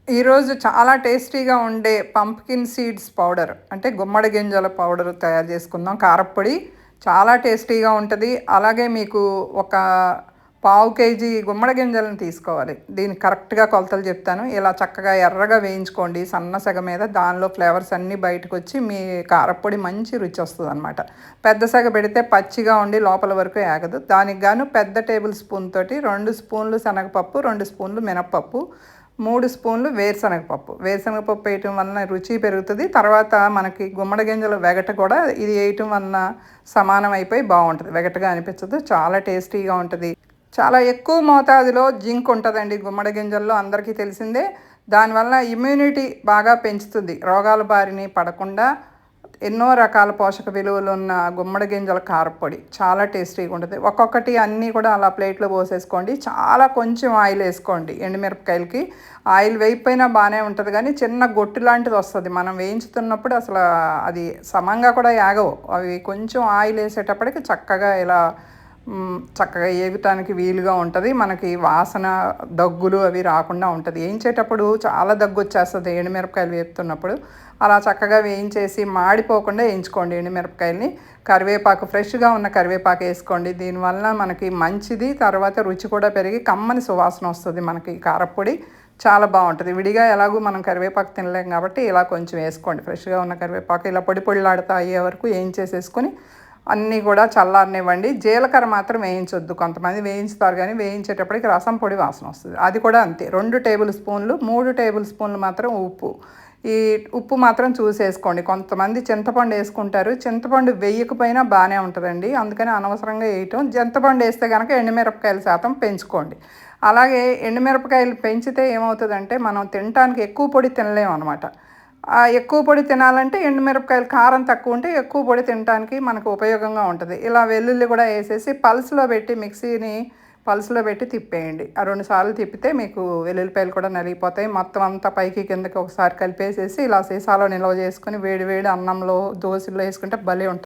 ఈరోజు చాలా టేస్టీగా ఉండే పంప్కిన్ సీడ్స్ పౌడర్ అంటే గుమ్మడి గింజల పౌడర్ తయారు చేసుకుందాం. కారప్పొడి చాలా టేస్టీగా ఉంటుంది. అలాగే మీకు ఒక పావు కేజీ గుమ్మడి గింజలను తీసుకోవాలి. దీనికి కరెక్ట్గా కొలతలు చెప్తాను. ఇలా చక్కగా ఎర్రగా వేయించుకోండి సన్న సెగ మీద. దానిలో ఫ్లేవర్స్ అన్నీ బయటకు వచ్చి మీ కారప్పొడి మంచి రుచి వస్తుంది అనమాట. పెద్ద సెగ పెడితే పచ్చిగా ఉండి లోపల వరకు ఆగదు. దానికి గాను పెద్ద టేబుల్ స్పూన్ తోటి 2 స్పూన్లు శనగపప్పు, 2 స్పూన్లు మినప్పప్పు, 3 స్పూన్లు వేరుశనగపప్పు. వేరుశనగపప్పు వేయటం వలన రుచి పెరుగుతుంది. తర్వాత మనకి గుమ్మడి గింజల వెగట కూడా ఇది వేయటం వలన సమానం అయిపోయి బాగుంటుంది. వెగటగా అనిపించదు. చాలా టేస్టీగా ఉంటుంది. చాలా ఎక్కువ మోతాదులో జింక్ ఉంటుందండి గుమ్మడి గింజల్లో, అందరికీ తెలిసిందే. దానివల్ల ఇమ్యూనిటీ బాగా పెంచుతుంది. రోగాల బారిని పడకుండా ఎన్నో రకాల పోషక విలువలు ఉన్న గుమ్మడి గింజల కారప్పొడి చాలా టేస్టీగా ఉంటుంది. ఒక్కొక్కటి అన్నీ కూడా అలా ప్లేట్లో పోసేసుకోండి. చాలా కొంచెం ఆయిల్ వేసుకోండి. ఎండుమిరపకాయలకి ఆయిల్ వేయకపోయినా బాగానే ఉంటుంది, కానీ చిన్న గొట్టు లాంటిది వస్తుంది మనం వేయించుతున్నప్పుడు. అసలు అది సమంగా కూడా యాగవు అవి. కొంచెం ఆయిల్ వేసేటప్పటికి చక్కగా ఇలా చక్కగా ఏగటానికి వీలుగా ఉంటుంది. మనకి వాసన దగ్గులు అవి రాకుండా ఉంటుంది. వేయించేటప్పుడు చాలా దగ్గు వచ్చేస్తుంది ఎండుమిరపకాయలు వేపుతున్నప్పుడు. అలా చక్కగా వేయించేసి మాడిపోకుండా వేయించుకోండి ఎండుమిరపకాయలని. కరివేపాకు, ఫ్రెష్గా ఉన్న కరివేపాకు వేసుకోండి. దీనివల్ల మనకి మంచిది. తర్వాత రుచి కూడా పెరిగి కమ్మని సువాసన వస్తుంది మనకి కారప్పొడి. చాలా బాగుంటుంది. విడిగా ఎలాగూ మనం కరివేపాకు తినలేం కాబట్టి ఇలా కొంచెం వేసుకోండి. ఫ్రెష్గా ఉన్న కరివేపాకు ఇలా పొడి పొడిలాడుతా అయ్యే వరకు వేయించేసేసుకొని అన్నీ కూడా చల్లారనివ్వండి. జీలకర్ర మాత్రం వేయించొద్దు. కొంతమంది వేయించుతారు, కానీ వేయించేటప్పటికి రసం పొడి వాసన వస్తుంది. అది కూడా అంతే. 2 టేబుల్ స్పూన్లు, 3 టేబుల్ స్పూన్లు మాత్రం ఉప్పు. ఈ ఉప్పు మాత్రం చూసేసుకోండి. కొంతమంది చింతపండు వేసుకుంటారు. చింతపండు వేయకపోయినా బాగానే ఉంటుందండి. అందుకని అనవసరంగా వేయటం. చింతపండు వేస్తే కనుక ఎండుమిరపకాయల శాతం పెంచుకోండి. అలాగే ఎండుమిరపకాయలు పెంచితే ఏమవుతుందంటే మనం తినటానికి ఎక్కువ పొడి తినలేము అనమాట. ఎక్కువ పొడి తినాలంటే ఎండుమిరపకాయలు కారం తక్కువ ఉంటే ఎక్కువ పొడి తినడానికి మనకు ఉపయోగంగా ఉంటుంది. ఇలా వెల్లుల్లి కూడా వేసేసి పల్స్లో పెట్టి మిక్సీని పల్స్లో పెట్టి తిప్పేయండి. 2 సార్లు తిప్పితే మీకు వెల్లుల్లిపాయలు కూడా నలిగిపోతాయి. మొత్తం అంతా పైకి కిందకి ఒకసారి కలిపేసేసి ఇలా సీసాలో నిల్వ చేసుకుని వేడి వేడి అన్నంలో దోశల్లో వేసుకుంటే భలే ఉంటుంది.